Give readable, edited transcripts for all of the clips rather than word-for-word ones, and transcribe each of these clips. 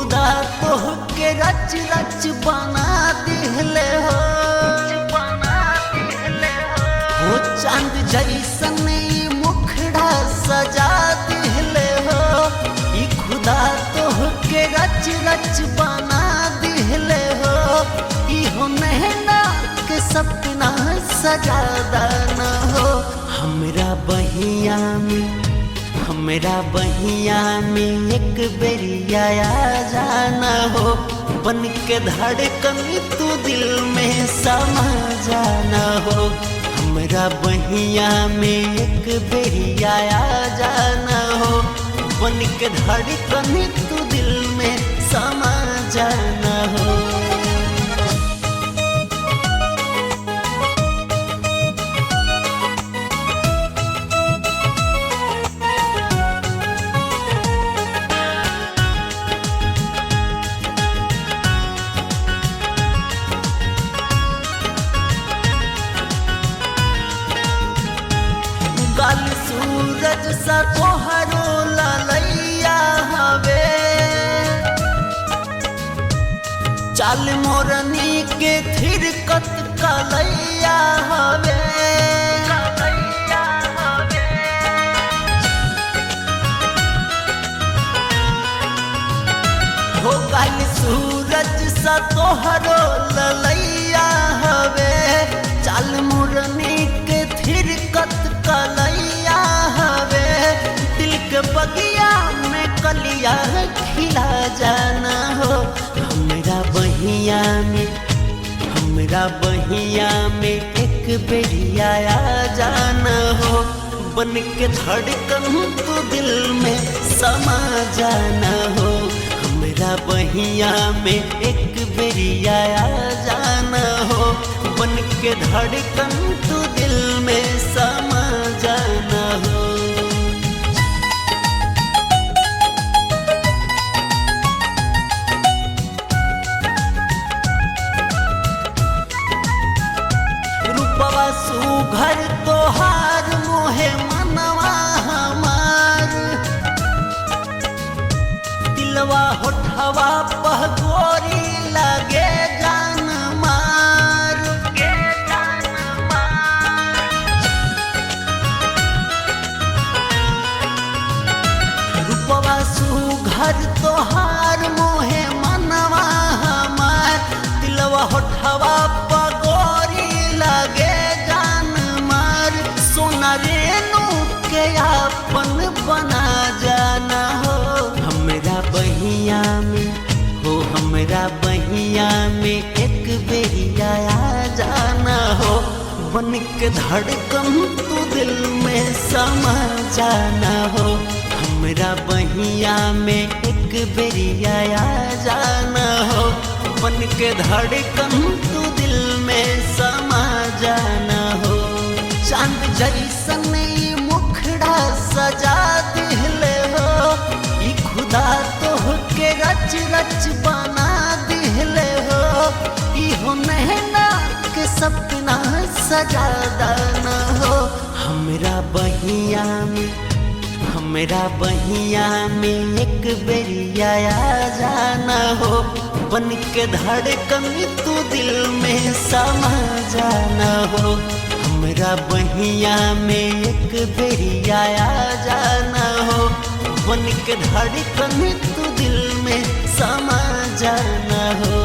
खुदा तोह के रच रच बना दिहले हो चांद जैसन ई मुखड़ा सजा दिहले हो। ई खुदा तोह के रच रच बना दिहले हो। इहो नैना के सपना सजादा न हो। हमरा बहिया में एक बेरिया आ जाना हो। बन के धड़कन तू दिल में समा जाना हो। हमरा बहिया में एक बेरिया आ जाना हो। बन के धड़कन तू दिल में समा जाना हो। गाल सूरज सा तोहरो ललैया हवे। चाल मोरनी के थिरकत कलैया हवे। हो गाल सूरज सा तोहरो ललैया हवे। चाल मोरनी के थिरकत कलैया हवे। दिल के बगिया में कलिया खिला जाना हो। हमरा बहिया में एक बेरिया आ जाना हो। बन के धड़कन तू दिल में समा जाना हो। हमरा बहिया में एक बेरिया आ जाना हो। बन के धड़कन तू दिल में समा जाना हो। रूपवा सुघर तोहार मोहे मनवा हमार। दिलवा होठवा पह गोरी लगे जान मार। रूपवा सुघर तोहार मोहे मनवा हमार। दिलवा होठवा पह गोरी लगे जान मार। सोना रेनू के आपन बना जाना हो। हमरा बहिया में एक बेरिया आ जाना हो। बन के धड़कन तू दिल में समा जाना हो। हमरा बहिया में एक बेरिया आ जाना हो। बन के धड़कन तू दिल में समा जाना हो। चांद जैसन ई मुखड़ा सजा दिहले हो। ई खुदा तोह के रच रच बना दिहले हो। इहो नैना के सपना सजादा न हो। हमरा बहिया में एक बेरिया आ जाना हो। बन के धड़कन तू दिल में समा जाना हो। हमरा बहिया में एक बेरिया आ जाना हो। बन के धड़कन तू दिल में समा जाना हो।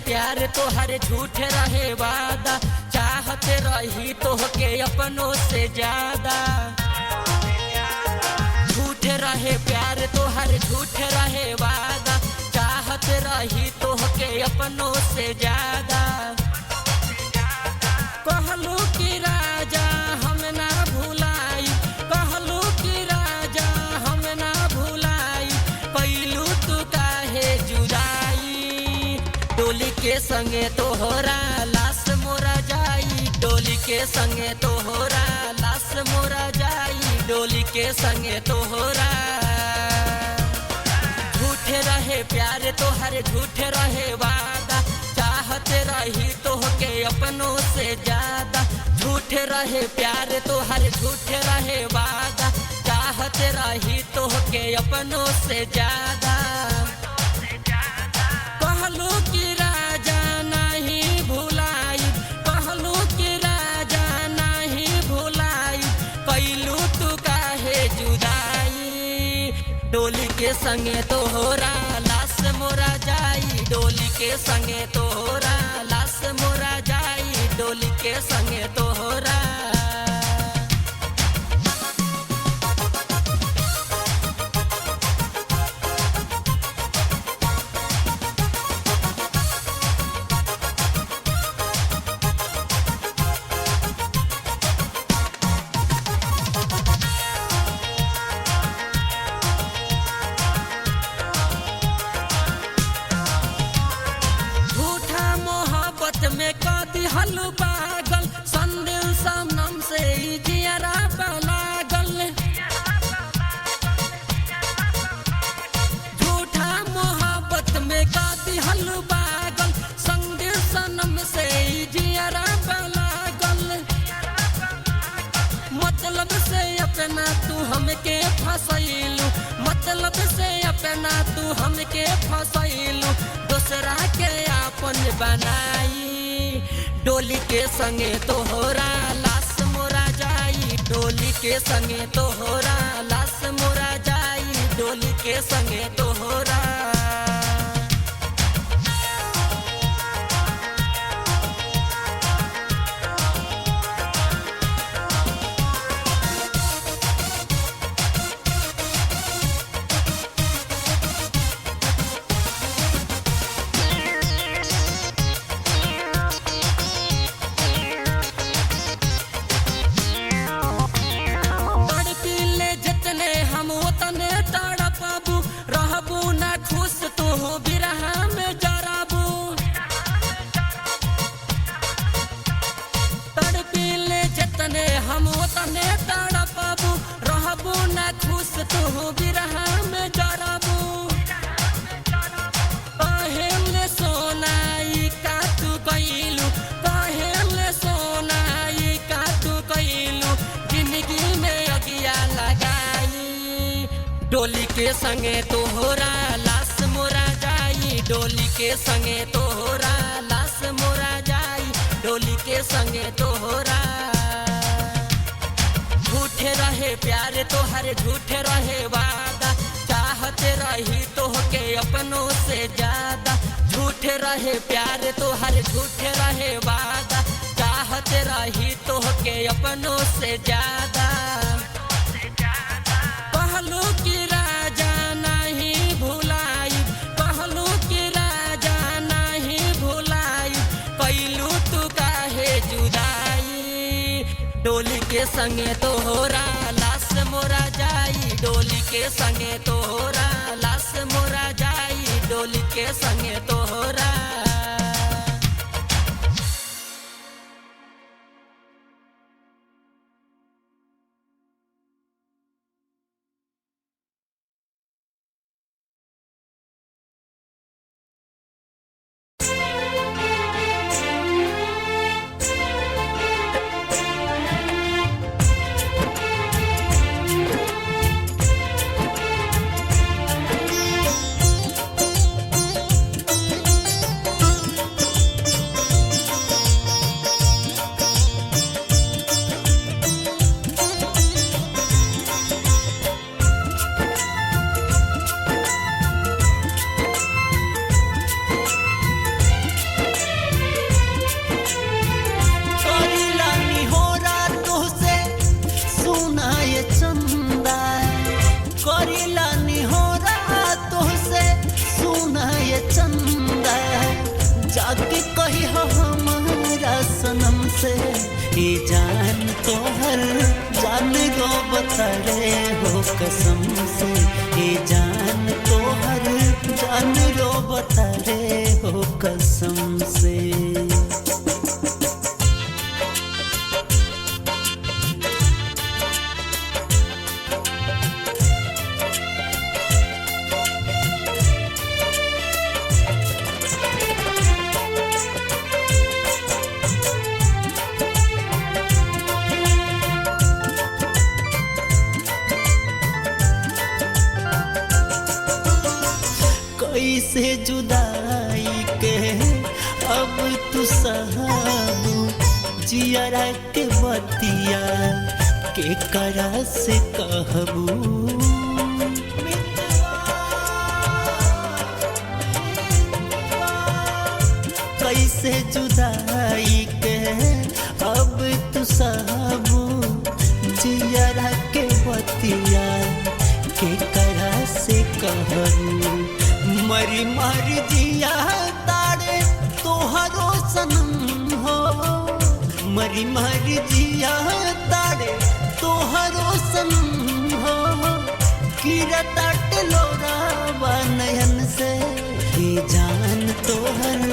प्यार तोहर झूठ रहे वादा। चाहते रही तोहके अपनों से ज्यादा। झूठ रहे प्यार तोहर झूठ रहे वादा। चाहते रही तोहके अपनों से ज्यादा। कहलू कि राजा हम ना भुलाई, कहलू कि राजा हम ना भुलाई, कैलू तू काहे जुदाई। डोली के संगे तोहरा लाश मोरा जाई, डोली के संगे तोहरा लाश मोरा जाई, डोली के संगे तोहरा। झूठे रहे प्यार तोहर झूठे रहे वादा, चाहते रही तोहके अपनों से ज्यादा। झूठे रहे प्यार तोहर झूठे रहे वादा, चाहते रही तोहके अपनों से ज्यादा। कहलू कि राजा नहीं भुलाई, कहलू कि राजा नहीं भुलाई, कैलू तू काहे जुदाई। डोली के संगे तोहरा लाश मोरा जाई, डोली के संगे तोहरा लाश मोरा जाई, डोली के संगे तोहरा। में कदी हलू पागल, संदिल सनम से जियरा लागल। झूठा मोहब्बत में कदी हलू पागल, संदिल सनम से जियरा लागल। मतलब से अपना तू हमके फसैलू, मतलब से अपना तू हमके फसैलू, दूसरा के अपन बनाई। डोली के संगे तोहरा लाश मोरा जाई, डोली के संगे तोहरा लाश मोरा जाई, डोली के संगे तोहरा। हम तने तड़पबू, रहबू ना खुश तू बिरहा में जरबू। पहले सोनाई का तू कैलू, पहले सोनाई का तू कैलू, जिंदगी में अगिया लगाई। डोली के संगे तोहरा लाश मोरा जाई, डोली के संगे तोहरा लाश मोरा जाई, डोली के संगे तोहरा। झूठे रहे प्यार तोहर झूठे रहे वादा, चाहते रही तोहके अपनों से ज्यादा। झूठे रहे प्यार तोहर झूठे रहे वादा, चाहते रही तोहके अपनों से ज्यादा। कहलू कि राजा नहीं भुलाई, कहलू कि राजा नहीं भुलाई, कैलू तू काहे जुदाई। डोली के संगे तोहरा लाश मोरा जाई, डोली के संगे तोहरा लाश मोरा जाई, डोली के संगे तोहरा। सनम से ये जान तो हर जान रो बतरे हो कसम से ये जान तो हर जान रो बतरे हो कसम से। कैसे जुदाई के अब तू सहबू जियरा के बतिया के करा से कहबू। कैसे जुदाई के अब तू सहबू जियरा के बतिया के करा से कहबू। मरी मरी जिया तारे तोहरो सनम हो मरी मरी जिया तारे तोहरो सनम हो गिरता लोरा नयन से ये जान तोहर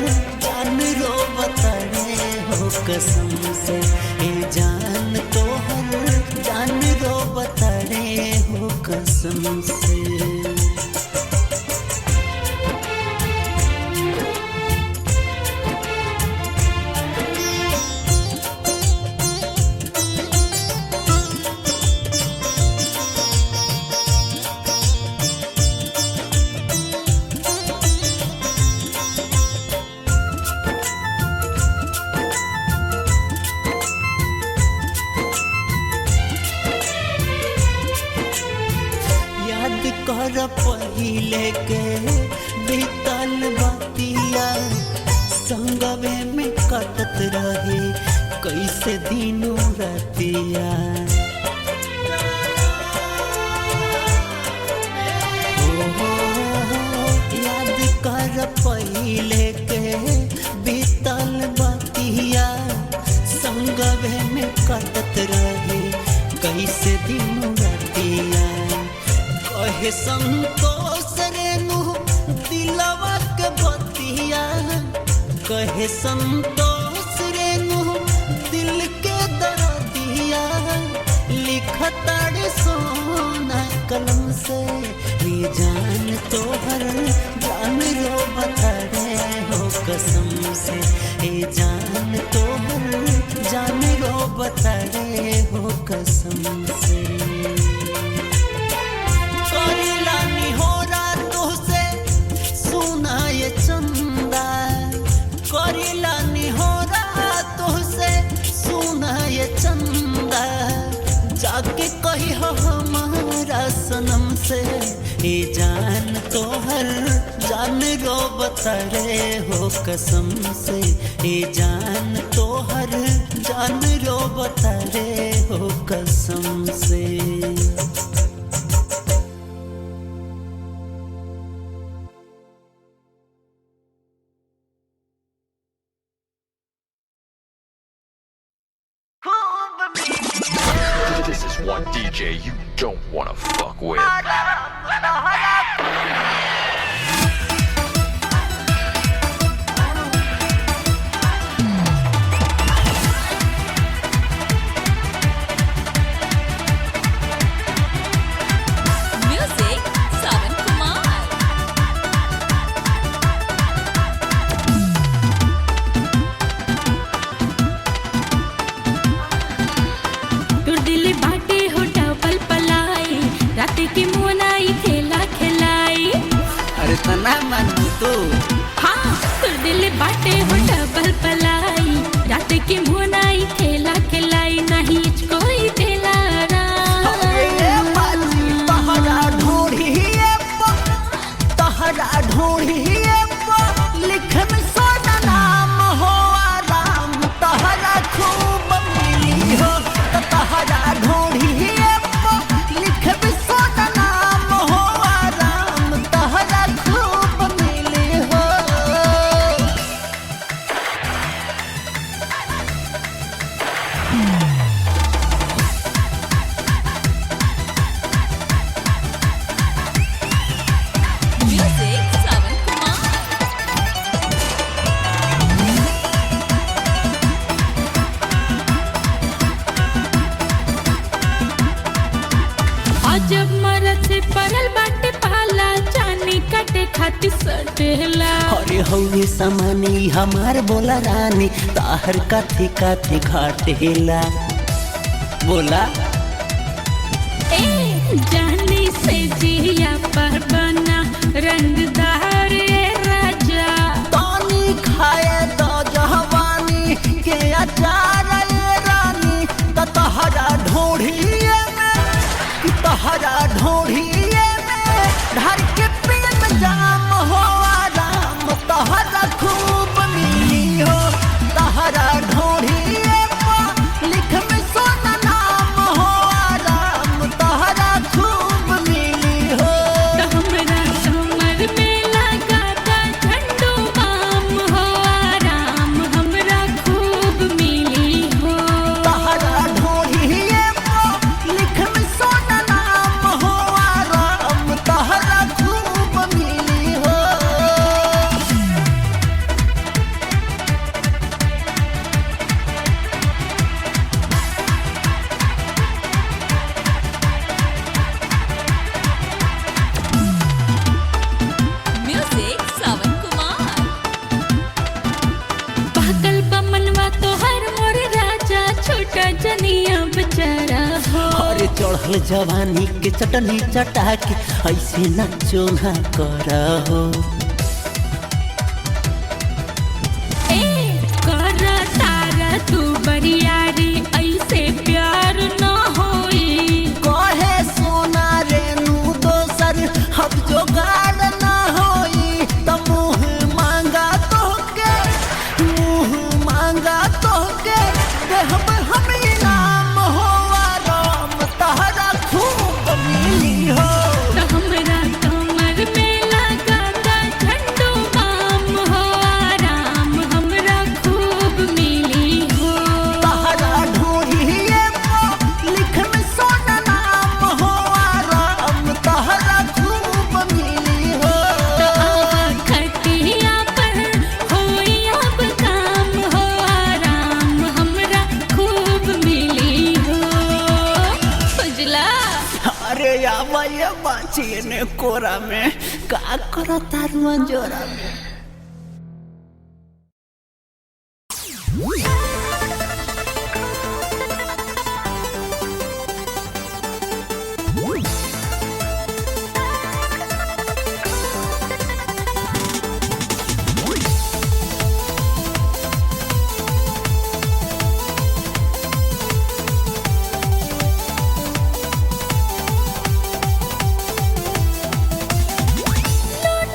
जान रो बतरे हो कसम से ये जान तोहर जान रो बतरे हो कसम से। कर पहिले के बीतल बतिया संगवे में कटत रहे कैसे दिनों रतिया। याद कर पहिले के बीतल बतिया संगवे में कटत रहे कैसे दिनों रतिया। कहे संतोष रेणु दिलवा के बतिया कहे संतोष रेणु दिल के दर्दिया लिखता रे सोना कलम से ये जान तोहर जान रो बतरे हो कसम से ये जान तोहर जान रो बतरे हो कसम से। करिलानी हो रातों से सुना ये चंदा करिलानी हो रातों से सुना ये चंदा जाके कही हो हमारा सनम से ये जान तोहर जान रो बतरे हो कसम से ये जान तोहर जान रो बतरे हो कसम से। This is one DJ you don't wanna fuck with. Music, Savan Kumar. तोर दिल बाटे हो डबल पलाई रात की मोनाई खेला खिलाई। अरे तना मानू तो हाँ तोर दिल बाटे हो डबल पलाई रात की मोनाई खेला खिलाई नहीं कोई दिला तहरा ढोढ़ी लिखन सोना नाम हो आराम तहरा खूब मिली हो तहरा ढोढ़ी लिखन सोना नाम हो आराम तहरा खूब मिली हो। अरे हौवे समानी हमार बोला रानी ताहर काथे काथे घाटेला बोला ए जानी से जिया पर बना रंगदार ए राजा तानी खाए तो जहवानी के अचार ए रानी तहरा ढोढ़िए में तहरा ढोढ़िए में ढर के पेट जाम हो आराम तहरा खूब मिली हो तहरा ढोढ़िए में लिख में सोना नाम हो आराम तहरा खूब मिली हो तो हमरा कमर में लगाता झंडू बाम हो आराम हमरा खूब मिली हो तहरा ढोढ़िए में लिख में सोना नाम हो आराम तहरा खूब मिली हो Music Sawan Kumar. पागल बमनवा तो हर मोर राजा छोटा जनिया बेचारा हो अरे चढ़ल जवानी के चटनी चटा के ऐसे न चोना कर हो ए कर तारा तू बरियारी ऐसे प्यार न होई कहे सोना रेनू दोसर अब जोगाड़ न होई त मुँह मांगा तोहके देहब हम इनाम हो आराम तहरा खूब मिली हो तो हमरा कमर में लगाता झंडू बाम हो आराम हमरा खूब मिली हो तहरा ढोढ़िए में लिख में सोना नाम हो आराम तहरा खूब मिली हो तो आवा खटिया पर होई अब काम हो आराम हमरा खूब मिली हो उजला अरे यावा ये बाची ने कोरा में का करो तारुआ जोरा में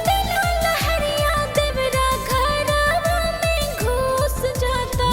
लहरिया देवरा घरवा में घुस जाता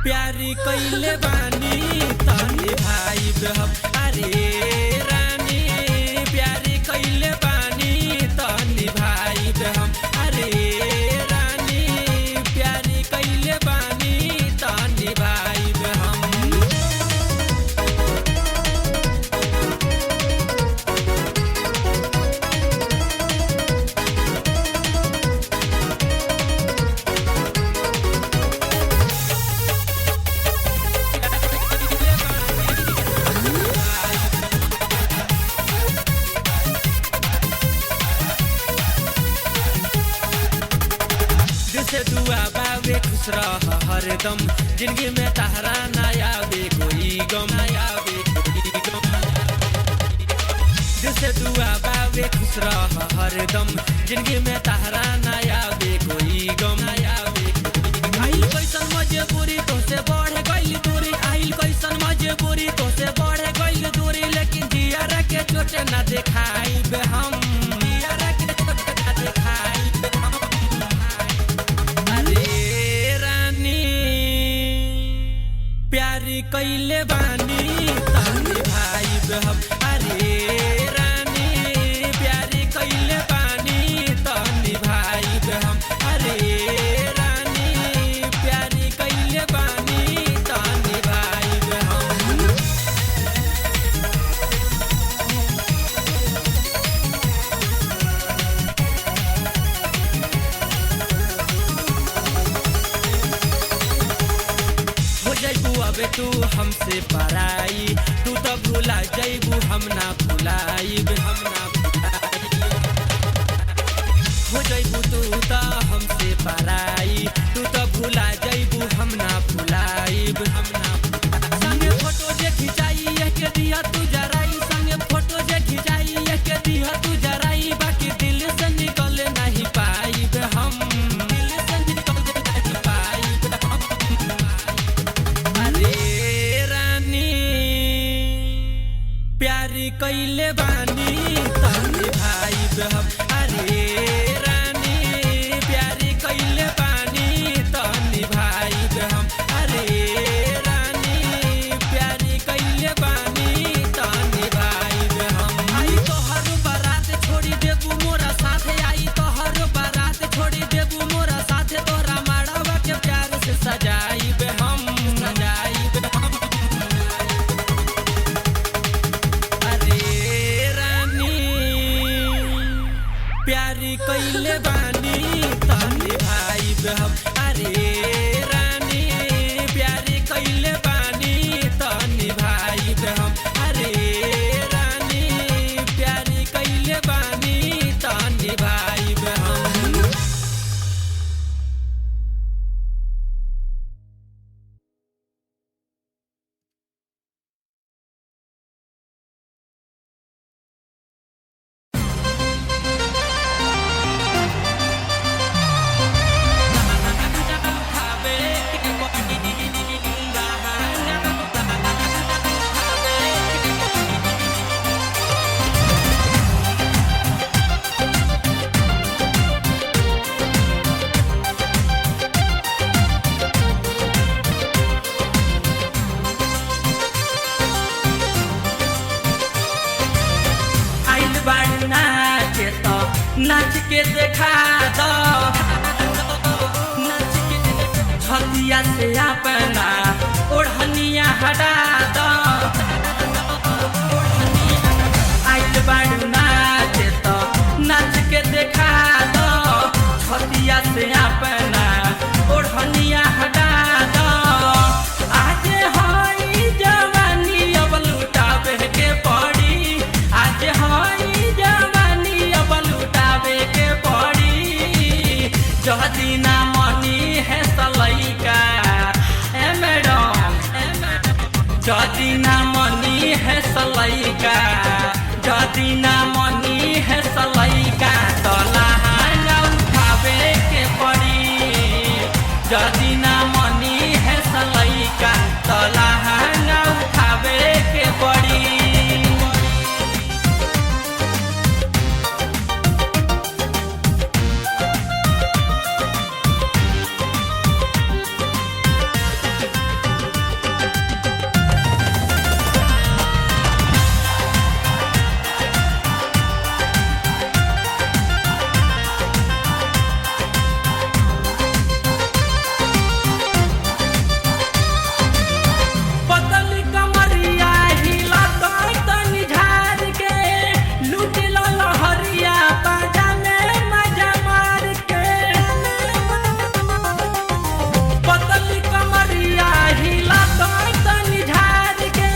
प्यारी कैले बानी तनी भाई हम। अरे रानी प्यारी कैले बानी तनी भाई हम। अरे रानी प्यारी कैले बानी तनी भाई हम। से दुआ बावे खुश रह हरदम, जिंदगी में तहरा ना आवे कोई गम, ना आवे कोई गम। दिल से दुआ बावे खुश रह हरदम, जिंदगी में तहरा ना आवे कोई गम, ना आवे। आइल कैसन मजबूरी तो से बढ़े गइल दूरी, आइल कैसन मजबूरी तो से बढ़े गइल दूरी, लेकिन जियारा के चोट ना दिखाई बे हम, जियारा के चोट ना दिखाई बे हम। प्यारी कैले बानी तनी भाई हम। अरे रानी प्यारी कैले बानी तनी भाई हम। अरे रानी प्यारी कैले बानी तनी भाई हम। अबे तू हमसे पराई, तू तो भूला जैबू हम ना भुलाइब, हम ना भुलाइब। हो जैबू तू तो हमसे पराई, तू तो भूला जैबू हम ना भुलाइब, हम ना भुलाइब। संगे फोटो जे खिंचाई के दिया तू जराई, संगे फोटो जे खिंचाई के दिया तू जराई, बाकी दिल से निकल नहीं पाइब हम, दिल से निकल नहीं पाइब हम। प्यारी कैले बानी तनी भाई हम। अरे रानी प्यारी कैले बानी तनी भाई हम। अरे रानी प्यारी कैले बानी तनी भाई हम। आई तोहर बारात छोड़ी देबू मोरा साथे, आई तोहर बारात छोड़ी देबू मोरा साथे, तोरा माड़वा के प्यार से सजाई बे हम, सजाई बे हम। प्यारी कैले बानी तनी भाई हम। अरे रानी प्यारी कैले बानी तनी भाई हम। अरे रानी प्यारी कैले बानी तनी भाई हम। नाच के देखा दो, नाच के छतिया छतिया से अपना ओढ़निया हटा दो आइल बाड़ू नाच तो नाच के देखा दो छतिया से अपना ओढ़निया हटा दो आज हई जवानी अब लुटावे के पड़ी आज हई जवानी अब लुटावे के पड़ी जदी ना मनी है सलैका ए मैडम जदी ना मनी है सलैका जदी ना मनी है सलैका तो लहंगा उठावे के पड़ी जदी ना मनी है सलैका तो लहंगा उठावे के पड़ी पतली कमरिया हिला तो तनी झाड़ के लूट लो लहरिया बाजा में मजा मार के पतली कमरिया हिला तो तनी झाड़ के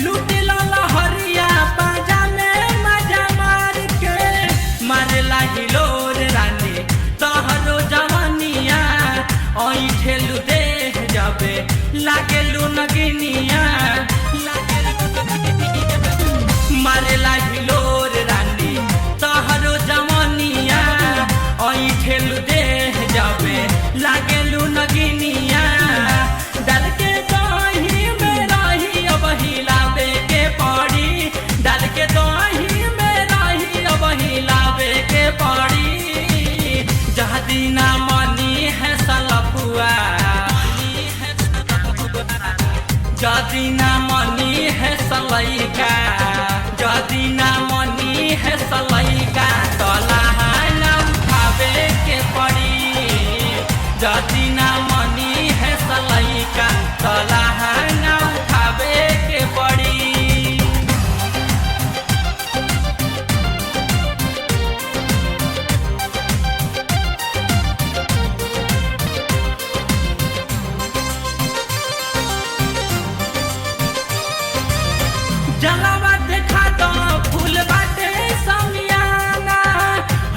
लूट लो लहरिया बाजा में मजा मार के मारेला हिलोर रानी तहरो जवानिया ओई ठेलू देह जाबे लागेलू नगिनिया मारेला हिलोर रानी तहरो जवानिया ओई ठेलू देह जाबे लागेलू नगिनिया डाल के दही में रही अब हिलावे के पड़ी डाल के दही में रही अब हिलावे के पड़ी जदी ना मनी है सलपुआ जदी ना मनी है सलैका जदी ना मनी है सलैका तो लहंगा उठावे के पड़ी जदी ना मनी है सलैका तो लहंगा उठावे के पड़ी जलावा देखा तो फूल बाटे समियाना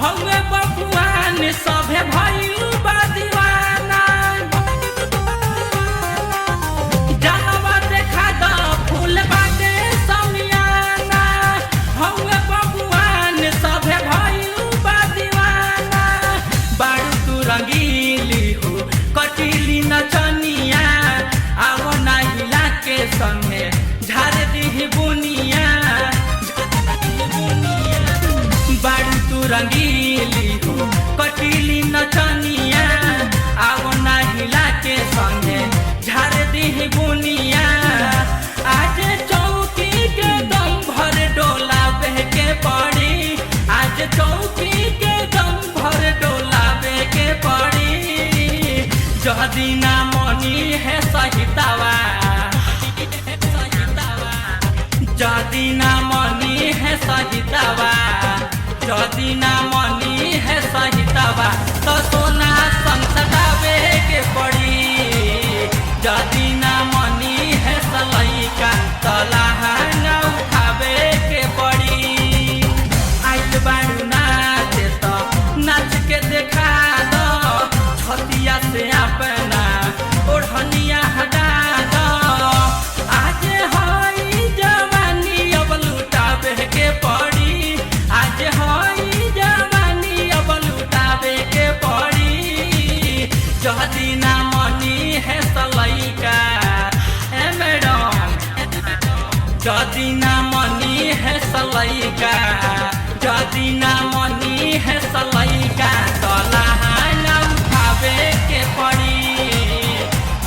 हवे बबुआन सभे भइलू बा दीवाना जलावा देखा तो फूल बाटे समियाना हवे बबुआन सभे भइलू बा दीवाना बाड़ू तू रंगीली हो कटिली नचनिया आवो ना हिला के संगे झाड़ दी बुनिया बाड़ू तू रंगीली हो कटिली नचनिया आवो ना हिला के संगे झाड़ दी बुनिया आज चौकी के दम भर डोला बह के पड़ी आज चौकी के दम भर डोला बह के पड़ी जदी ना मनी है सहितावा जदी ना मनी है सहितावा जदी ना मनी है सहितावा तो सोना संसदावे के पड़ी जदी ना मनी है सलैका तो लहंगा उठावे के पड़ी आइल बाड़ू नाच तो नाच के देखा दो छतिया से अपना ओढ़निया हटा दो आज हई जवानी अब लुटावे के पड़ी आज हई जवानी अब लुटावे के पड़ी जदी ना मनी है सलैका ए मैडम जदी ना मनी है सलैका जदी ना मनी है सलैका तो लहंगा उठावे के पड़ी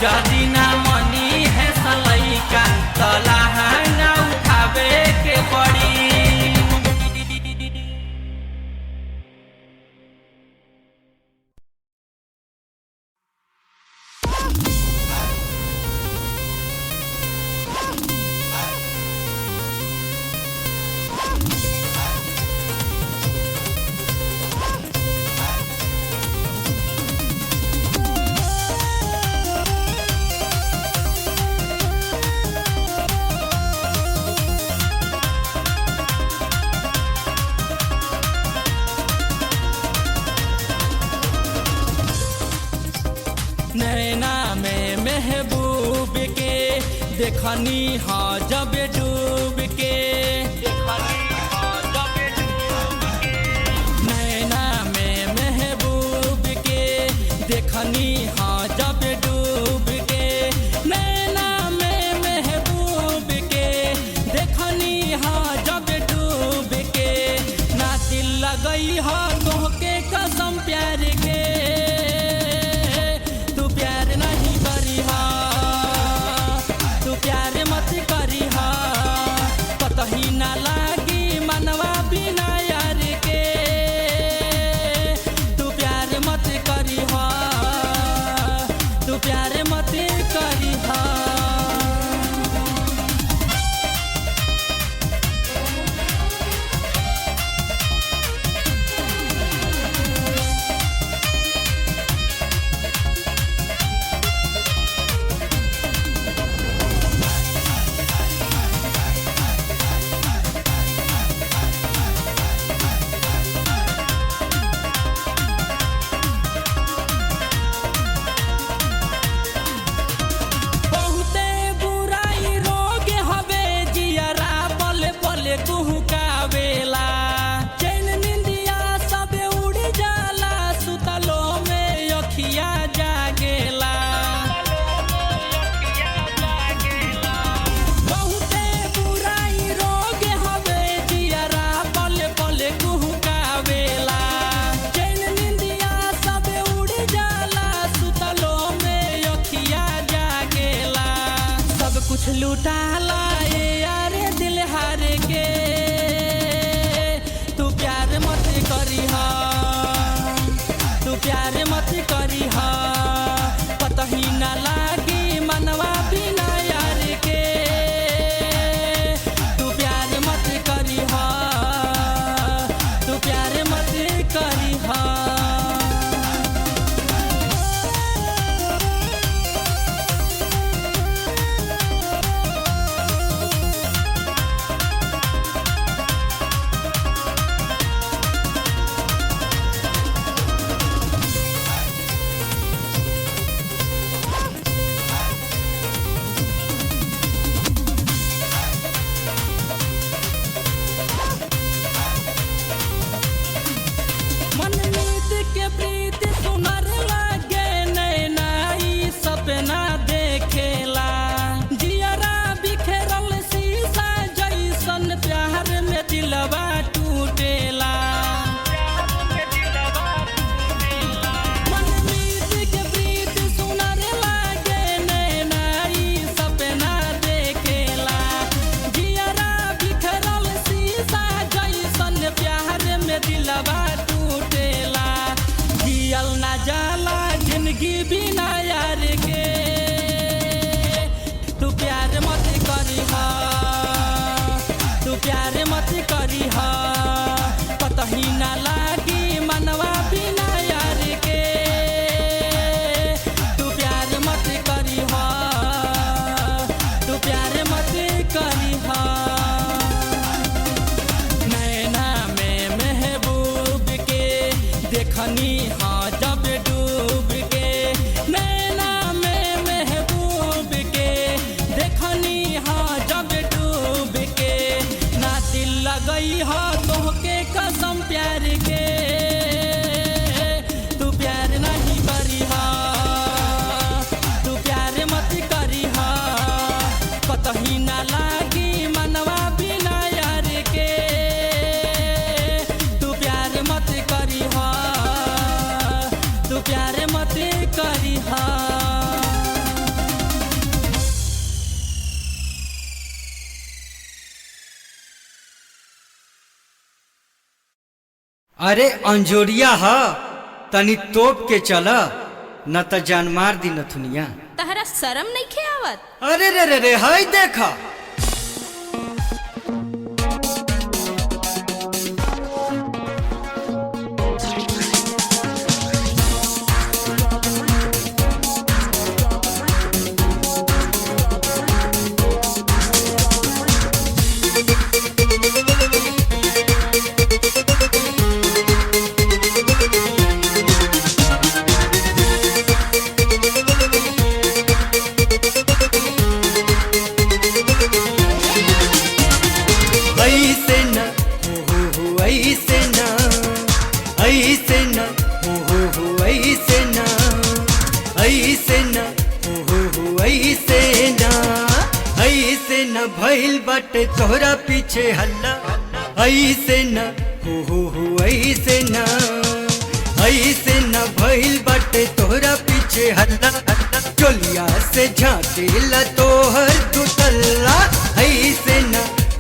जदी ना मनी है सलैका तो लहंगा उठावे के पड़ी देखनी हाँ जब डूब के नैना में महबूब के देखनी हाँ जब डूब के नैना में महबूब के देखनी हाँ जब डूब के ना दिल लगई हा तोहके कसम प्यार के तू प्यार नहीं करी हा तू प्यार मत करी हा कतही ना लागी मनवा बिना यार के तू प्यार मत करी हा तू प्यार मत करी हा बहुते बुराई रोग हवे जियरा पल पल कुहकावेला चैन निंदिया सब उड़ जाला सुतलो में अखिया जागेला बहुते बुराई रोग हवे जियरा पल पल कुहकावेला चैन निंदिया सब उड़ जाला सुतलो में अखिया जागेला सब कुछ लुटाला ए यार दिल हार के तू प्यार मत करी हा तू प्यार मत करी हा कतही ना लागी मनवा बिना यार के तू प्यार मत करी हा तू प्यार मत करी हा मनमीत के प्रीत सुनर लागे नैनाई सपना देखेला जियरा बिखरल शीशा जैसन प्यार में दिलवा टूटेला मनमीत के प्रीत सुनर लागे नैनाई सपना देखेला जियरा बिखरल शीशा जैसन प्यार में दिलवा टूटेला जियल ना जाला जिंदगी बिना यार के तू प्यार मत करी हा तू प्यार मत करी हा कतही ना लागी मनवा बिना यार के तू प्यार मत करी हा तू प्यार मत करी हा नैना में महबूब के देखनी हाँ जब डूब के नैना में महबूब के देखनी हाँ जब डूब के ना दिल लगई हा तोहके कसम प्यार के तू प्यार नहीं करी हा तू प्यार मत करी हा कतही ना लागी मनवा बिना यार के तू प्यार मत करी हा तू प्यार मत करी हा अरे अंजोरिया ह तनी तोप के चल न त जान मार दी नथुनिया तहरा शरम नहीं खे आवत अरे रे रे रे हाय देखा ऐसे ना ऐसे न भइल बाटे तोहरा पीछे हल्ला ऐसे न हो ऐसे न भइल बाटे तोहरा पीछे हल्ला चोलिया से झांकेला तोहर दुतल्ला ऐसे न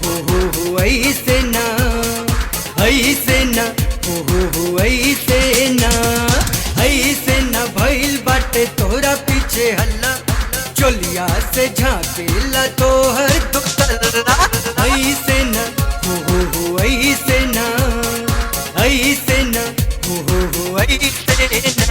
हो ऐसे न ऐसे न हो ऐसे न भइल बाटे तोहरा पीछे हल्ला चोलिया से झांकेला तोहर दुतल्ला ऐसे न हो ऐसे न ऐसे न हो ऐसे न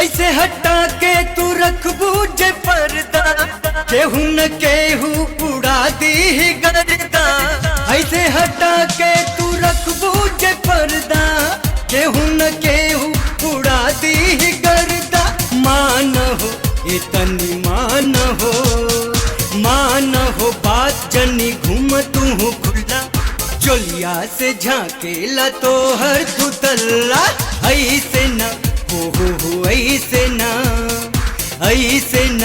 ऐसे हटा के तू रखबू जे पर्दा केहू न केहू उड़ा दी गर्दा ऐसे हटा के तू रखबू जे पर्दा केहू न केहू उड़ा दी गर्दा मान हो इतनी मान हो बात जनी घूम तू खुला चोलिया से झांकेला तोहर दुतल्ला ऐसे न हो ऐसे न ऐसे न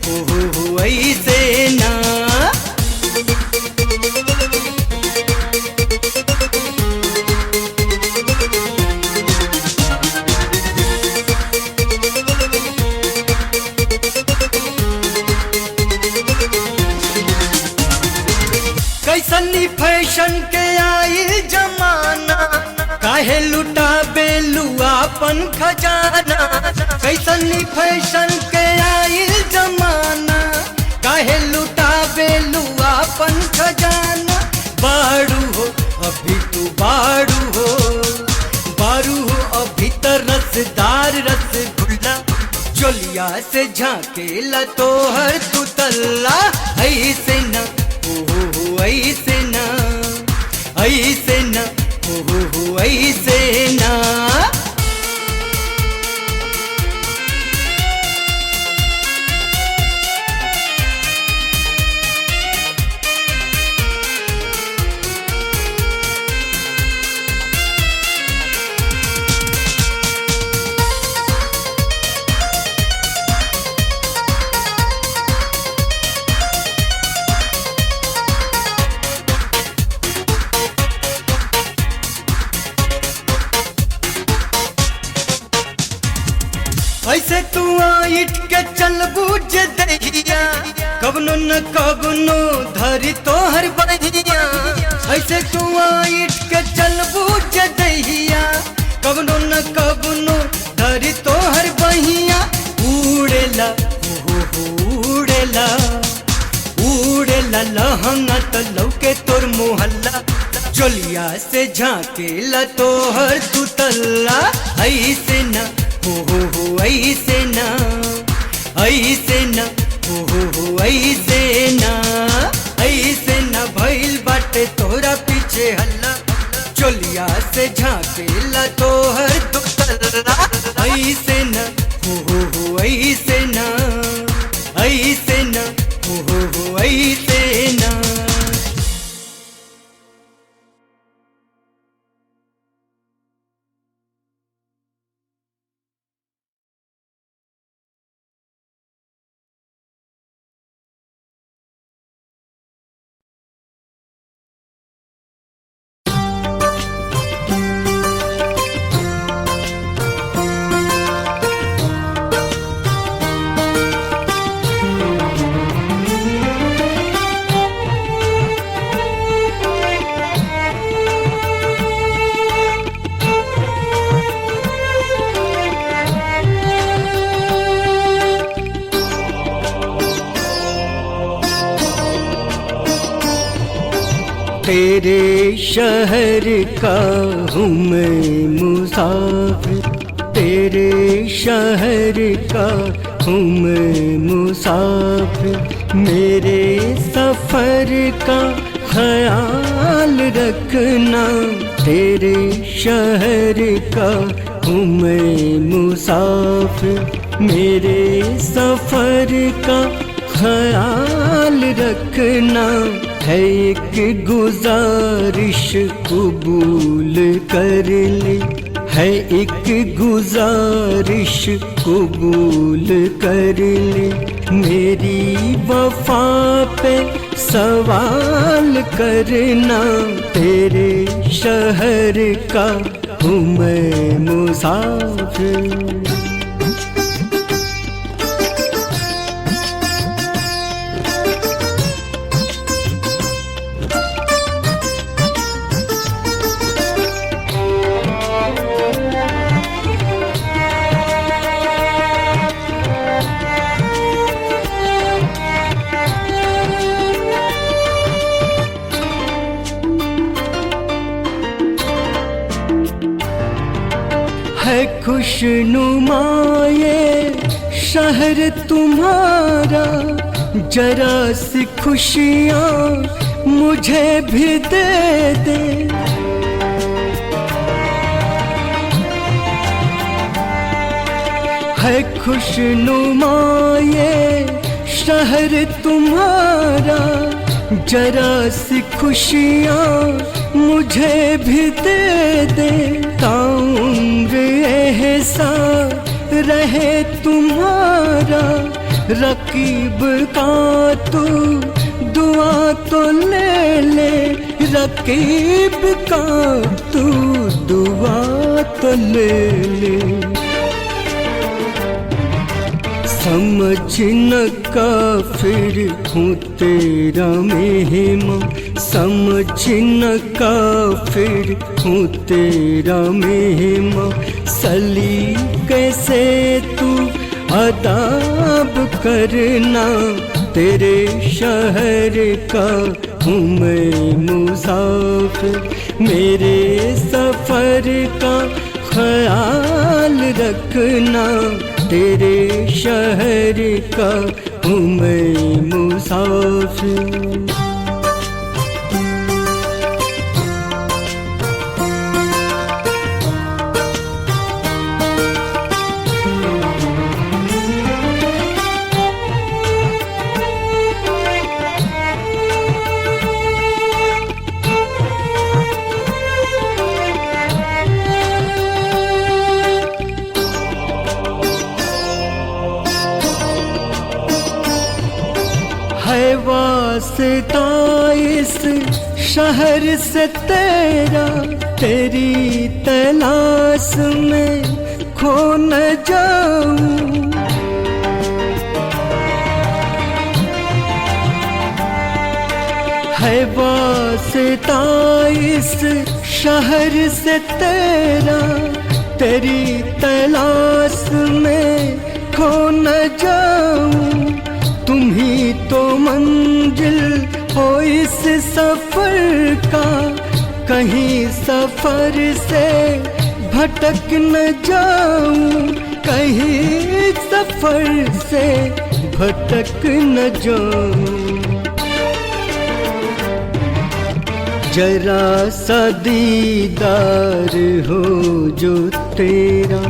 हो ऐसे न कैसनी फैशन के आई जमाना काहे लुटा बेलुआ अपन खजाना कैसनी फैशन के आई जमाना काहे लुटा बेलुआ अपन खजाना बाड़ू हो अभी तू बाड़ू हो अभी तो रसदार रसगुल्ला चोलिया से झांकेला तोहर दुतल्ला ऐसे न हो ऐसे न ऐसे न हो ऐसे न ऐसे तू आइट के चलबू जे दहिया कबनो न कबनो धरी तोहर बहिया ऐसे तू आइट के चलबू जे दहिया कबनो न कबनो धरी तोहर बहिया उड़ेला उड़ेला लहंगा तो लौके तोर मोहल्ला चोलिया से झांकेला तोहर दुतल्ला ऐसे न हो ऐसे न ऐसे न हो ऐसे न ऐसे न भइल बाटे तोरा पीछे हल्ला चोलिया से झांकेला तोहर दुतल्ला ऐसे न हो ऐसे न ऐसे न हो ऐसे न तेरे शहर का हूँ मैं मुसाफिर, तेरे शहर का हूँ मैं मुसाफिर, मेरे सफर का ख्याल रखना, तेरे शहर का हूँ मैं मुसाफिर, मेरे सफर का ख्याल रखना। है एक गुजारिश कबूल कर ले, है एक गुजारिश कबूल कर ले, मेरी वफा पे सवाल करना, तेरे शहर का हूँ मैं मुसाफिर। है खुशनुमा ये शहर तुम्हारा, जरा सी खुशियाँ मुझे भी दे दे। है खुशनुमा ये शहर तुम्हारा, जरा सी खुशियाँ मुझे भी दे दे। ताउम्र एहसान रहे तुम्हारा, रकीब का तू दुआ तो ले ले, रकीब का तू दुआ तो ले ले। समझ न काफिर हूँ तेरा मेहमान, समझ न काफिर हूँ तेरा मेहमान। सलीके से तू अदाब करना, तेरे शहर का हूँ मैं मुसाफिर, मेरे सफर का ख्याल रखना, तेरे शहर का हूँ मैं मुसाफिर। है वास्ता इस शहर से तेरा, तेरी तलाश में खो न जाऊं। है वास्ता इस शहर से तेरा, तेरी तलाश में खो न जाऊं। तुम ही तो मंजिल हो इस सफर का, कहीं सफर से भटक न जाऊं, कहीं सफर से भटक न जाऊं। जरा सा दीदार हो जो तेरा,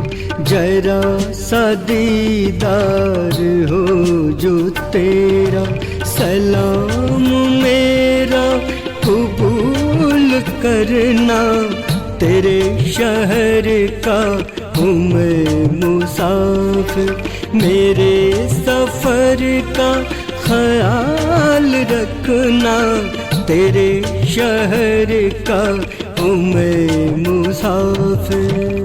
जरा सा दीदार हो जो तेरा। सलाम मेरा कबूल करना, तेरे शहर का हूँ मैं मुसाफिर, मेरे सफर का ख्याल रखना, तेरे शहर का हूँ मैं मुसाफिर।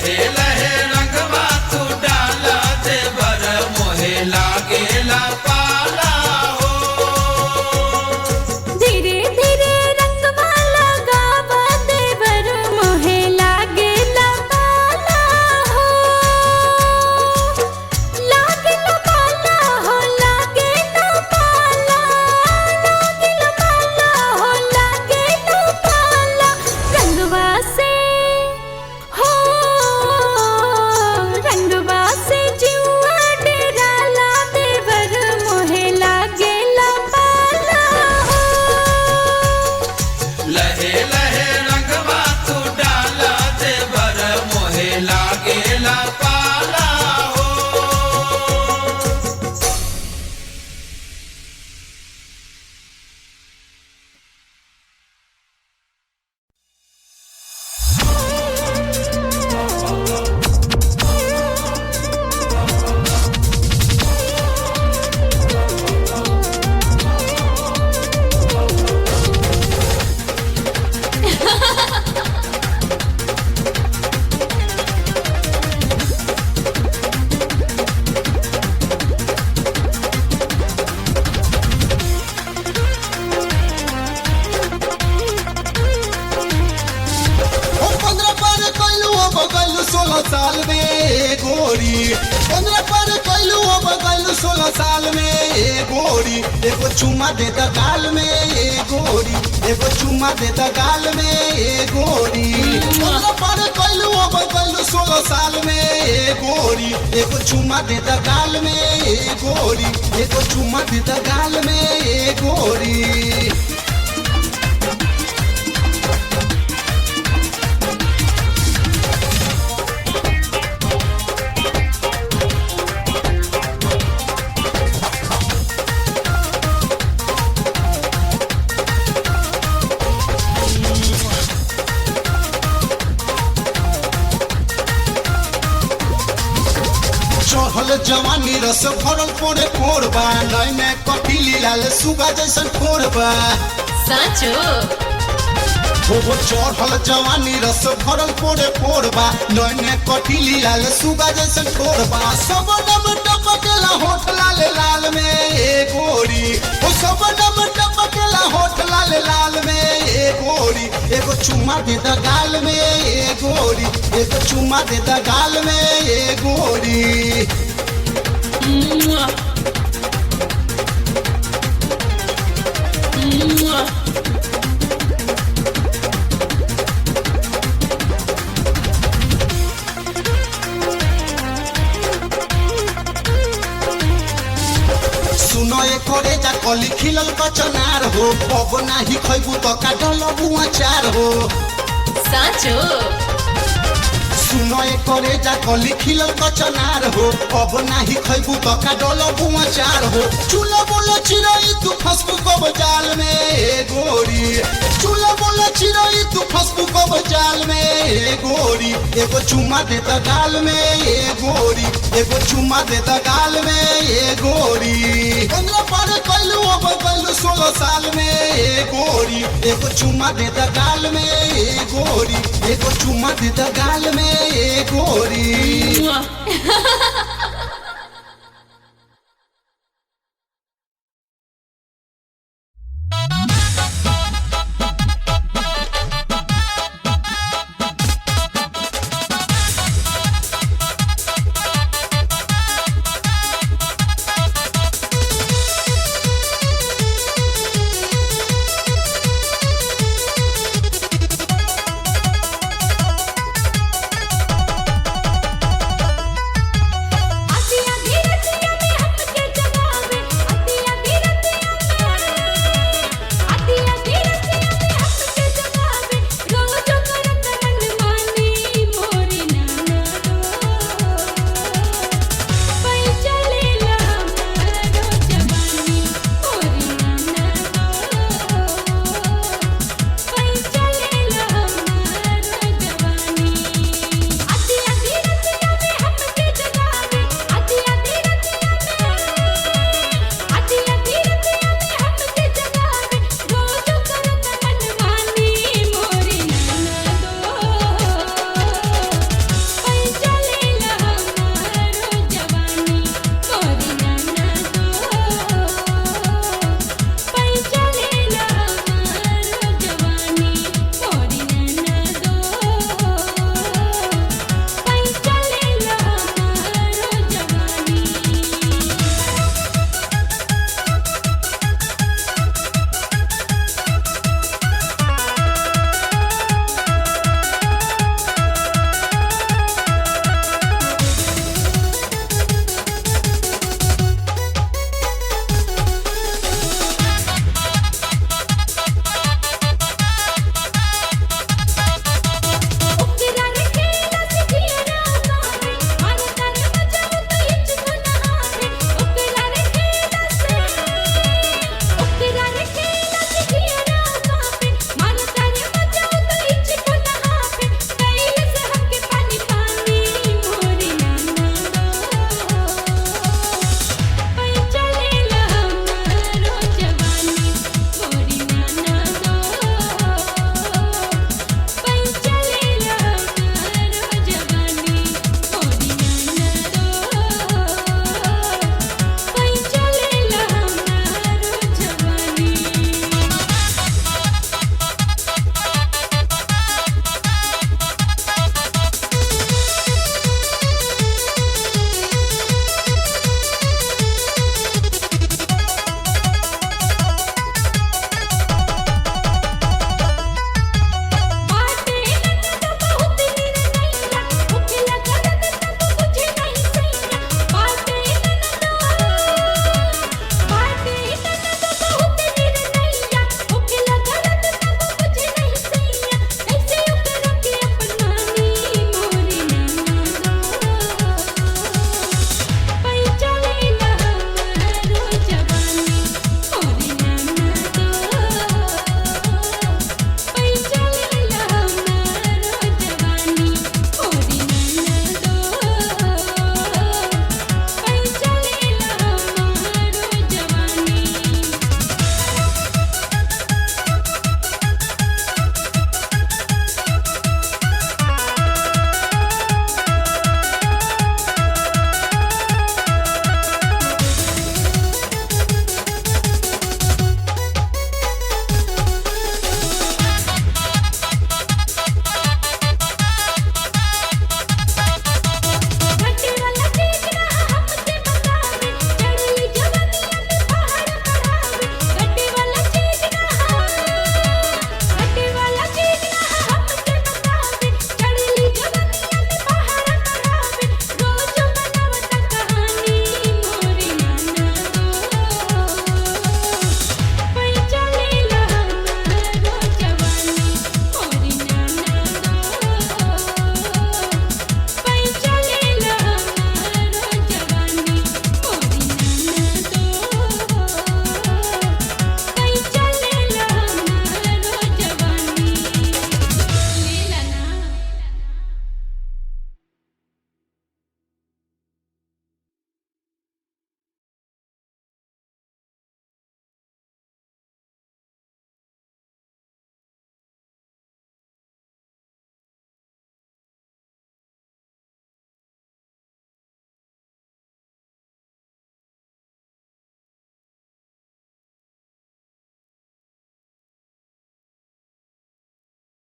लहे लहे रंगवा तू डाला देवर मोहे लागेला पाला हो धीरे धीरे रंगवा लगावा देवर मोहे लागेला पाला हो लागेला पाला हो लागेला पाला लागेला पाला हो लागेला पाला रंगवा से हो रंगवा से जुआ डेराला देवर मोहे लागेला पाला हो लहे लहे रंगवा तू डाला देवर मोहे लागेला पाला हो ओ 15 पर कैलू अब गैलू 16 साल में गोरी 15 पर कैलू अब गैलू 16 साल में गोरी एगो चुम्मा दे द गाल में गोरी एगो चुम्मा दे द गाल में गोरी 15 पर कैलू अब गैलू 16 साल में गोरी एगो चुम्मा दे द गाल में गोरी एगो चुम्मा दे द गाल में गोरी चढ़ल जवानी रस भरल पोरे पोरबा नई में कटिली लाल सुगा जैसन फोरबा साँचो हो चढ़ल जवानी रस भरल पोरे पोरबा नई में कटिली लाल सुगा जैसन फोरबा सब नम टपकेला होठ लाल लाल में गोरी ओ सब नम टपकेला होठ लाल लाल में गोरी एगो चुम्मा दे द गाल में गोरी एगो चुम्मा दे द गाल में गोरी सुनो करे जा कली खिलल कचनार हो अब नाही खैबू त काटल बुआ चार हो साँचो सुनो करे जा कली खिलल कचनार हो अब नाही खैबू त काटल बुआ चार हो चूल्हा बोला चिराई तू फसबू कब जाल में गोरी चूल्हा बोला चिराई तू फसबू कब जाल में गोरी एगो चुम्मा दे द गाल में गोरी एगो चुम्मा दे द गाल में गोरी 15 पर कैलू अब कैलू 16 साल में गोरी एगो चुम्मा दे द गाल में गोरी एगो चुम्मा दे द गाल में